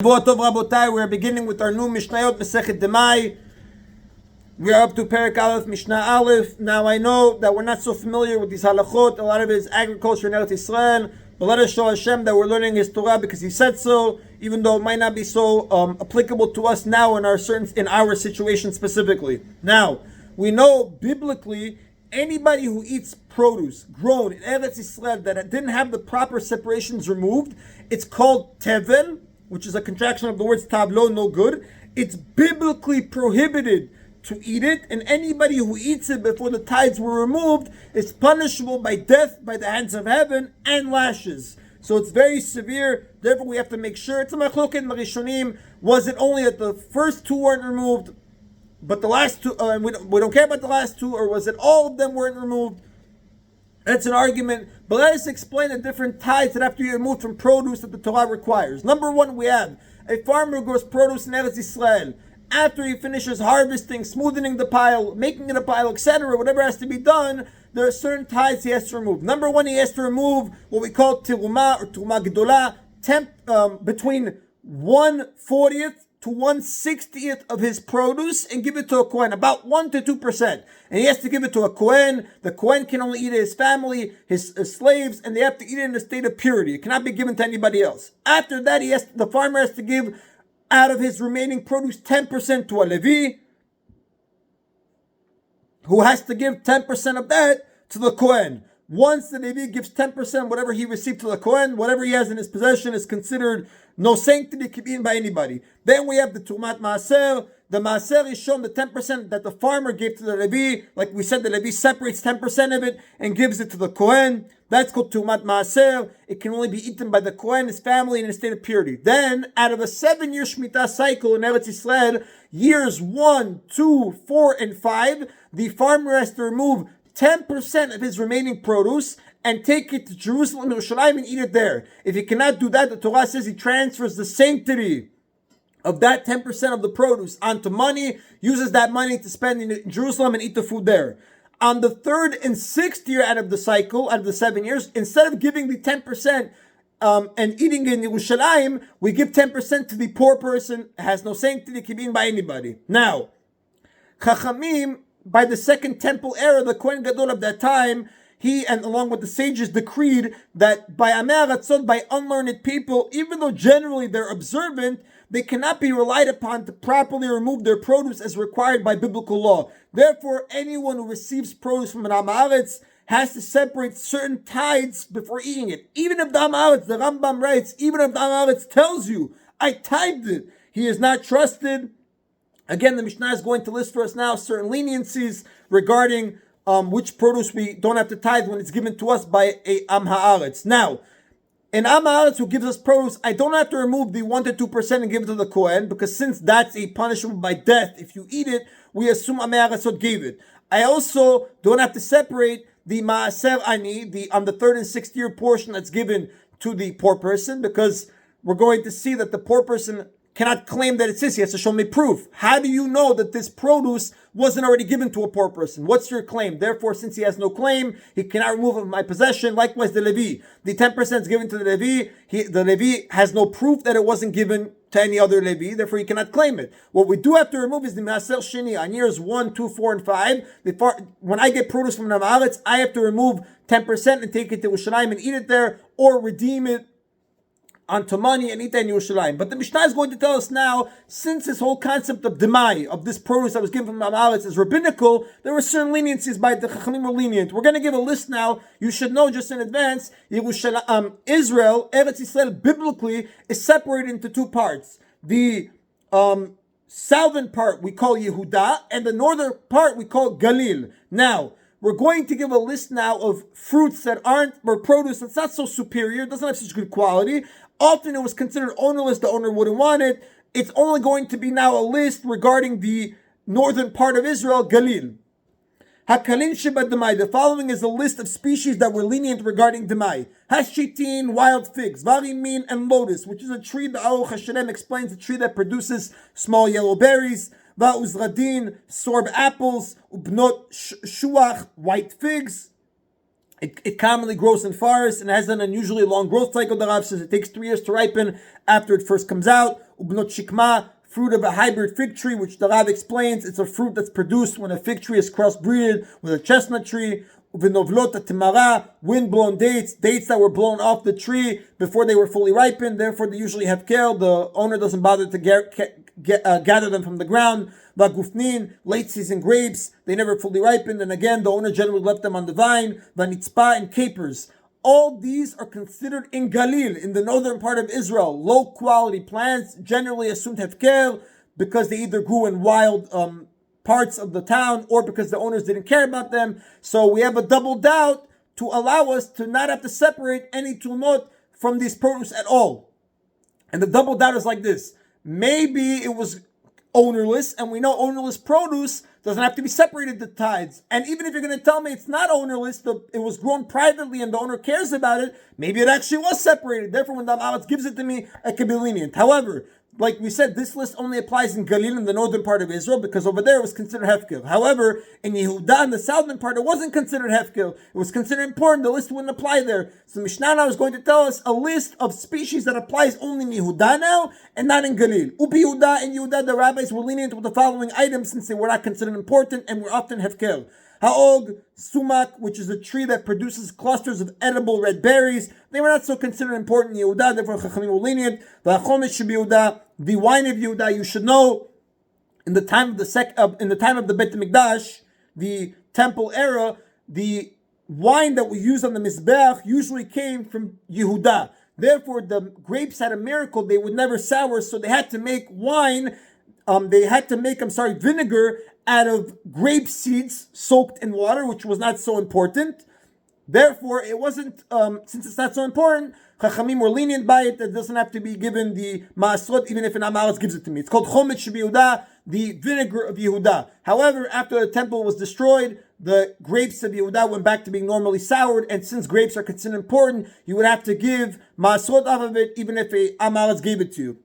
We're beginning with our new Mishnayot Masechet Demai. We are up to Perek Aleph, Mishnah Aleph. Now I know that we're not so familiar with these halachot. A lot of it is agriculture in Eretz Yisrael. But let us show Hashem that we're learning His Torah because He said so, even though it might not be so applicable to us now in our situation specifically. Now, we know biblically, anybody who eats produce grown in Eretz Yisrael that didn't have the proper separations removed, it's called tevel, which is a contraction of the words tablo, no good. It's biblically prohibited to eat it, and anybody who eats it before the tithes were removed is punishable by death by the hands of heaven and lashes. So it's very severe. Therefore, we have to make sure. It's a machlokes in Rishonim. Was it only that the first two weren't removed, but the last two, we don't care about the last two, or was it all of them weren't removed? That's an argument. But let us explain the different tithes that have to be removed from produce that the Torah requires. Number one, we have a farmer who grows produce in Eretz Yisrael. After he finishes harvesting, smoothing the pile, making it a pile, etc., whatever has to be done, there are certain tithes he has to remove. Number one, he has to remove what we call tiruma or turuma gedola, between 1/40th to 1/60th of his produce, and give it to a Kohen, about 1 to 2%. And he has to give it to a Kohen. The Kohen can only eat it his family, his slaves, and they have to eat it in a state of purity. It cannot be given to anybody else. After that, the farmer has to give out of his remaining produce 10% to a Levi, who has to give 10% of that to the Kohen. Once the Levi gives 10%, whatever he received to the Kohen, whatever he has in his possession is considered no sanctity, can be eaten by anybody. Then we have the Tumat Maaser. The Maaser is shown the 10% that the farmer gave to the Levi. Like we said, the Levi separates 10% of it and gives it to the Kohen. That's called Tumat Maaser. It can only be eaten by the Kohen, his family, in a state of purity. Then, out of a 7-year Shemitah cycle in Eretz Yisrael, years 1, 2, 4, and 5, the farmer has to remove 10% of his remaining produce and take it to Jerusalem, Yerushalayim, and eat it there. If he cannot do that, the Torah says he transfers the sanctity of that 10% of the produce onto money, uses that money to spend in Jerusalem and eat the food there. On the 3rd and 6th year out of the cycle, out of the 7 years, instead of giving the 10% and eating in Yerushalayim, we give 10% to the poor person. It has no sanctity, can be eaten by anybody. Now, Chachamim, by the Second Temple era, the Kohen Gadol of that time, he and along with the sages decreed that by Amei Aratzot, by unlearned people, even though generally they're observant, they cannot be relied upon to properly remove their produce as required by biblical law. Therefore, anyone who receives produce from an Am Haaretz has to separate certain tithes before eating it. Even if the Am Haaretz, the Rambam writes, even if the Am Haaretz tells you, I tithed it, he is not trusted. Again, the Mishnah is going to list for us now certain leniencies regarding which produce we don't have to tithe when it's given to us by a Am Haaretz. Now, an Am Haaretz who gives us produce, I don't have to remove the 1 to 2% and give it to the Kohen, because since that's a punishment by death, if you eat it, we assume Amei Aratzot gave it. I also don't have to separate the Maaser Ani, on the 3rd and 6th year portion that's given to the poor person, because we're going to see that the poor person cannot claim that it's his. He has to show me proof. How do you know that this produce wasn't already given to a poor person? What's your claim? Therefore, since he has no claim, he cannot remove it from my possession. Likewise, the Levi. The 10% is given to the Levi. The Levi has no proof that it wasn't given to any other Levi. Therefore, he cannot claim it. What we do have to remove is the Maaser Sheni. On years 1, 2, 4, and 5, when I get produce from the Am Haaretz, I have to remove 10% and take it to Yerushalayim and eat it there, or redeem it onto money and eat that in Yerushalayim. But the Mishnah is going to tell us now, since this whole concept of Demai, of this produce that was given from Am Haaretz, is rabbinical, there were certain leniencies by the Chachamim were lenient. We're going to give a list now. You should know just in advance, Israel, Eretz Yisrael, biblically, is separated into two parts. The southern part we call Yehuda, and the northern part we call Galil. Now, we're going to give a list now of fruits that or produce that's not so superior, doesn't have such good quality. Often it was considered ownerless, the owner wouldn't want it. It's only going to be now a list regarding the northern part of Israel, Galil. Hakalin Sheba Demai. The following is a list of species that were lenient regarding Demai. Hashitin, wild figs, Varimin, and lotus, which is a tree, the Aruch HaShalem explains, a tree that produces small yellow berries. Va'uzradin, sorb apples, ubnot shuach, white figs. It commonly grows in forests and has an unusually long growth cycle. The Rav says it takes 3 years to ripen after it first comes out. Ubnot Shikma, fruit of a hybrid fig tree, which the Rav explains it's a fruit that's produced when a fig tree is crossbreeded with a chestnut tree. Uvinovlot Timara, wind-blown dates that were blown off the tree before they were fully ripened, therefore they usually have kale. The owner doesn't bother to gather them from the ground. Vagufnin, late season grapes, they never fully ripened, and again the owner generally left them on the vine. Vanitzpa and capers. All these are considered in Galil, in the northern part of Israel, low quality plants, generally assumed hefker, because they either grew in wild parts of the town or because the owners didn't care about them. So we have a double doubt to allow us to not have to separate any tulmot from these produce at all. And the double doubt is like this. Maybe it was ownerless, and we know ownerless produce doesn't have to be separated to tithes. And even if you're going to tell me it's not ownerless, it was grown privately and the owner cares about it, maybe it actually was separated. Therefore, when the Amaretz gives it to me, I can be lenient. However, like we said, this list only applies in Galil, in the northern part of Israel, because over there it was considered hefker. However, in Yehuda, in the southern part, it wasn't considered hefker. It was considered important. The list wouldn't apply there. So Mishnah now is going to tell us a list of species that applies only in Yehuda now, and not in Galil. Ubi Yehuda and Yehuda, the rabbis were lenient with the following items, since they were not considered important and were often hefker. Ha'og, sumac, which is a tree that produces clusters of edible red berries. They were not so considered important in Yehuda, therefore Chachamim were lenient. V'achomesh should be Yehuda, the wine of Yehuda. You should know, in the time of the Beit Mikdash, the temple era, the wine that we use on the Mizbeach usually came from Yehuda. Therefore, the grapes had a miracle; they would never sour, so they had to make wine. Vinegar out of grape seeds soaked in water, which was not so important. Therefore, it wasn't, since it's not so important, Chachamim were lenient by it. That doesn't have to be given the Ma'asrot, even if an Amaretz gives it to me. It's called Chometz Yehuda, the vinegar of Yehuda. However, after the temple was destroyed, the grapes of Yehuda went back to being normally soured, and since grapes are considered important, you would have to give Ma'asrot off of it, even if a Amaretz gave it to you.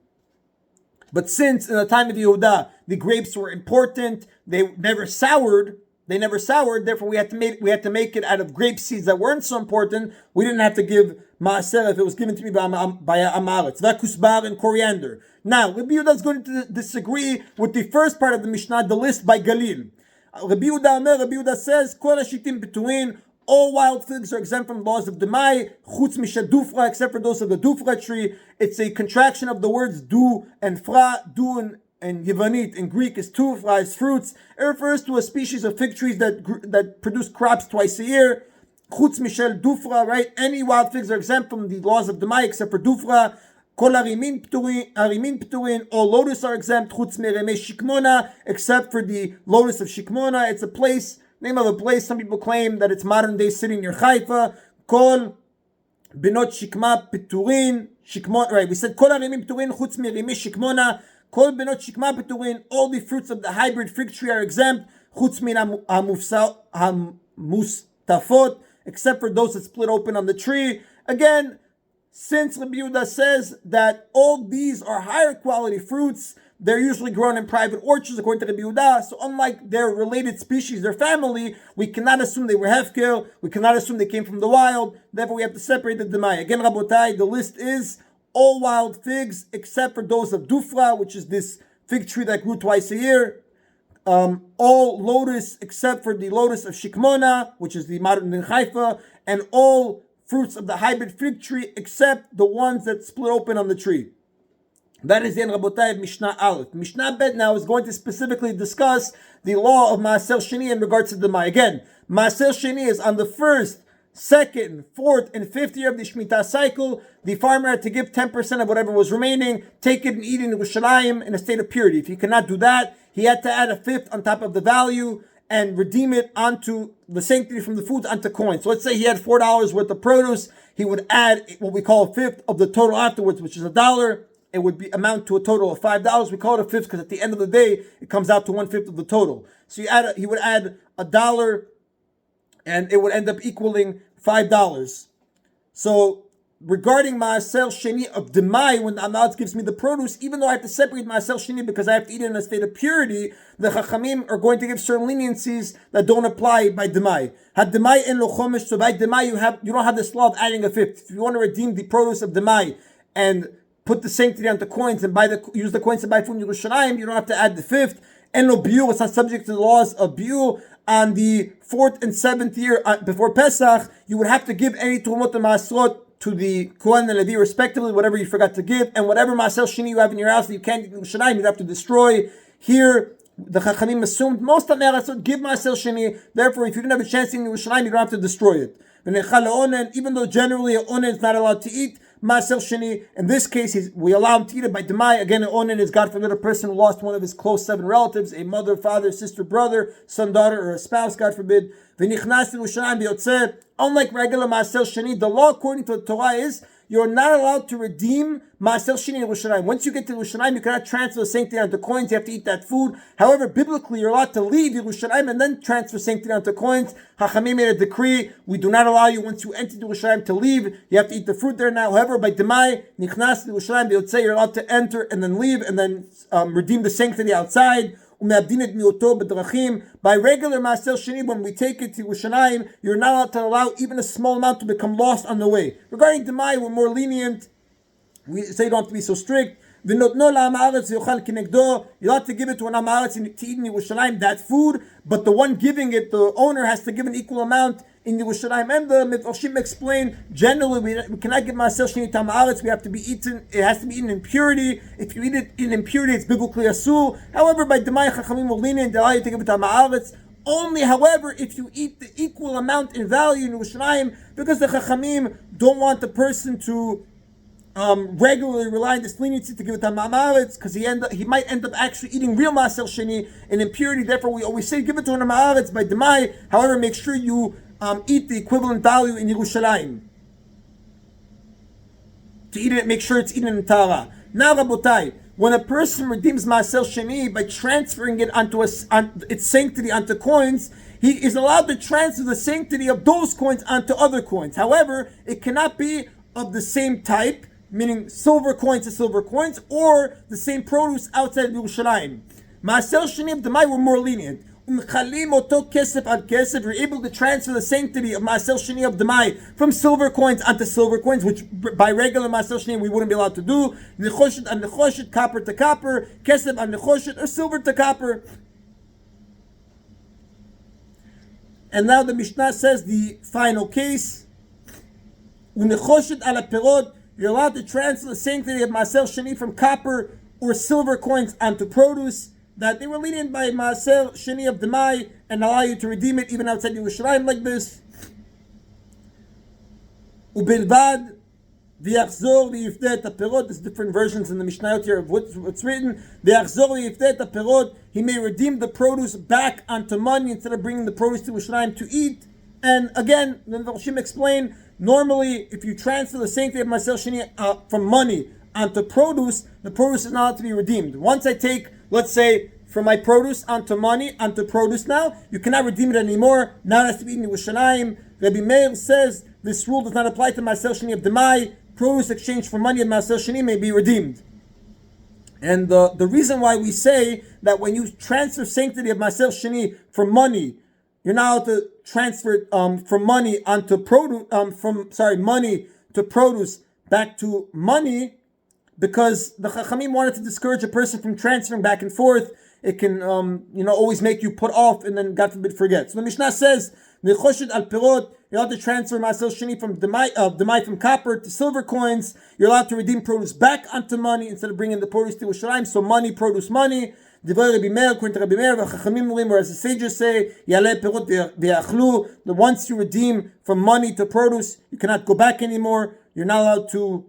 But since in the time of Yehuda, the grapes were important, they never soured, therefore we had to make it out of grape seeds that weren't so important. We didn't have to give maaser if it was given to me by Amaretz. Vakusbar and coriander. Now, Rabbi Yehuda is going to disagree with the first part of the Mishnah, the list by Galil. Rabbi Yehuda says, Kol hashitim betuin, all wild figs are exempt from laws of Demai, chutz misha dufra, except for those of the dufra tree. It's a contraction of the words du and fra. Du and Yevanit in Greek is two, fra is fruits. It refers to a species of fig trees that produce crops twice a year. Chutz mishel dufra, right? Any wild figs are exempt from the laws of Demai except for dufra. Kol harimin pturin, all lotus are exempt. Chutz meremei shikmona, except for the lotus of Shikmona. It's a place. Name of a place. Some people claim that it's modern day city near Haifa. Kol binot shikma piturin shikmon. Right, we said kol harimim piturin chutz mirimi shikmona. Kol binot shikma piturin. All the fruits of the hybrid fig tree are exempt. Chutz min hamustafot, except for those that split open on the tree. Again, since Rabbi Yehuda says that all these are higher quality fruits, they're usually grown in private orchards, according to Rabbi Yehuda. So unlike their related species, their family, we cannot assume they were hefker. We cannot assume they came from the wild. Therefore, we have to separate the demai. Again, Rabotai, the list is all wild figs, except for those of Dufra, which is this fig tree that grew twice a year. All lotus, except for the lotus of Shikmona, which is the modern in Haifa. And all fruits of the hybrid fig tree, except the ones that split open on the tree. That is the Rabotai of Mishnah Aleph. Mishnah Bet now is going to specifically discuss the law of Maaser Sheni in regards to the Demai. Again, Maaser Sheni is on the first, second, fourth, and fifth year of the Shemitah cycle. The farmer had to give 10% of whatever was remaining, take it and eat it in Yerushalayim in a state of purity. If he cannot do that, he had to add a fifth on top of the value and redeem it onto the sanctity from the foods onto coins. So let's say he had $4 worth of produce. He would add what we call a fifth of the total afterwards, which is $1. It would amount to a total of $5. We call it a fifth because at the end of the day, it comes out to 1/5 of the total. So he would add $1, and it would end up equaling $5. So regarding Maaser Sheni of Demai, when the Amaretz gives me the produce, even though I have to separate Maaser Sheni because I have to eat it in a state of purity, the Chachamim are going to give certain leniencies that don't apply by Demai. Had Demai en lo chomesh, so by Demai you don't have this law of adding a fifth. If you want to redeem the produce of Demai and put the sanctity onto coins and use the coins to buy food in Yerushalayim, you don't have to add the fifth. And no biur, it's not subject to the laws of biur. On the 4th and 7th year before Pesach, you would have to give any Terumot and Maasrot to the Kohen and Levi respectively, whatever you forgot to give, and whatever Maasel Sheni you have in your house that you can't get in Yerushalayim, you'd have to destroy. Here, the Chachamim assumed most of the give Maasel Sheni, therefore if you didn't have a chance to eat in Yerushalayim, you don't have to destroy it. Even though generally an onen is not allowed to eat Maasel Sheni, in this case we allow him to eat it by Demai. Again, an onen is, God forbid, a person who lost one of his close 7 relatives, a mother, father, sister, brother, son, daughter, or a spouse, God forbid. Unlike regular Maasel Sheni, the law according to the Torah is you're not allowed to redeem Maasel Sheni in Yerushalayim. Once you get to Yerushalayim, you cannot transfer the sanctity onto coins. You have to eat that food. However, biblically, you're allowed to leave Yerushalayim and then transfer sanctity onto coins. Hachamim made a decree. We do not allow you, once you enter Yerushalayim, to leave. You have to eat the fruit there now. However, by Demai, Nichnas Yerushalayim, they would say you're allowed to enter and then leave and then redeem the sanctity outside. By regular Maasel Sheni, when we take it to Yerushalayim, you're not allowed to allow even a small amount to become lost on the way. Regarding Demai, we're more lenient. We say you don't have to be so strict. You're allowed to give it to an Amaretz to eat in Yerushalayim, that food, but the one giving it, the owner, has to give an equal amount in Yerushalayim. And the Mifashim explain, generally we cannot give Maasel Sheni to Amaretz. We have to be eaten, it has to be eaten in purity. If you eat it in impurity, it's biblically asur. However, by Demai, Chachamim will lenient, they allow you to give it to Amaretz. Only, however, if you eat the equal amount in value in Yerushalayim, because the Chachamim don't want the person to regularly rely on this leniency to give it to Ma'aretz, because he might end up actually eating real Maasel Sheni in impurity. Therefore, we always say give it to an Ma'aretz by Demai. However, make sure you eat the equivalent value in Yerushalayim. To eat it, make sure it's eaten in Tara. Now, Rabotai, when a person redeems Maasel Sheni by transferring it onto its sanctity onto coins, he is allowed to transfer the sanctity of those coins onto other coins. However, it cannot be of the same type, meaning silver coins to silver coins, or the same produce outside of Yerushalayim. Maasel Sheni of Demai were more lenient. We're able to transfer the sanctity of Maasel Sheni of Demai from silver coins onto silver coins, which by regular Maasel Sheni we wouldn't be allowed to do. Nechoshet on nechoshet, copper to copper, kesef on nechoshet, or silver to copper. And now the Mishnah says the final case. Unechoshet ala perot. You're allowed to transfer the sanctity of Maasel Sheni from copper or silver coins onto produce, that they were lenient by Maasel Sheni of Demai and allow you to redeem it even outside Yerushalayim like this. Ubilvad v'yachzor v'yifdeh et ha'perot. There's different versions in the Mishnah here of what's written. V'yachzor v'yifdeh et ha'perot. He may redeem the produce back onto money instead of bringing the produce to Yerushalayim to eat. And again, the Mishna explain, normally if you transfer the sanctity of Maasel Sheni from money onto produce, the produce is not allowed to be redeemed. Once I take, let's say, from my produce onto money, onto produce now, you cannot redeem it anymore. Now it has to be eaten in Yerushalayim. Rabbi Meir says this rule does not apply to Maasel Sheni of Demai. Produce exchanged for money of Maasel Sheni may be redeemed. And the reason why we say that when you transfer sanctity of Maasel Sheni from money, you're not allowed to transfer it from money onto produce, money to produce back to money, because the Chachamim wanted to discourage a person from transferring back and forth. It can, always make you put off and then, God forbid, forget. So the Mishnah says, Nechoshet al perot, you're allowed to transfer Maasel Sheni from Demai from copper to silver coins. You're allowed to redeem produce back onto money instead of bringing the produce to Yerushalayim. So money, produce, money. Divrei Rabbi Meir, according to Rabbi Meir, v'chachamim urim, whereas the sages say, Yaleh perot v'yachlu, that once you redeem from money to produce, you cannot go back anymore. You're not allowed to.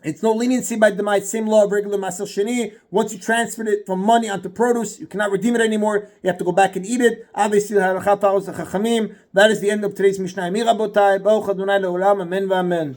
It's no leniency by Demai, same law of regular Maasel Sheni. Once you transferred it from money onto produce, you cannot redeem it anymore. You have to go back and eat it. Obviously, the halakha follows the Chachamim. That is the end of today's Mishna Yomi, Rabotai. Baruch Adonai le'olam, amen v'amen.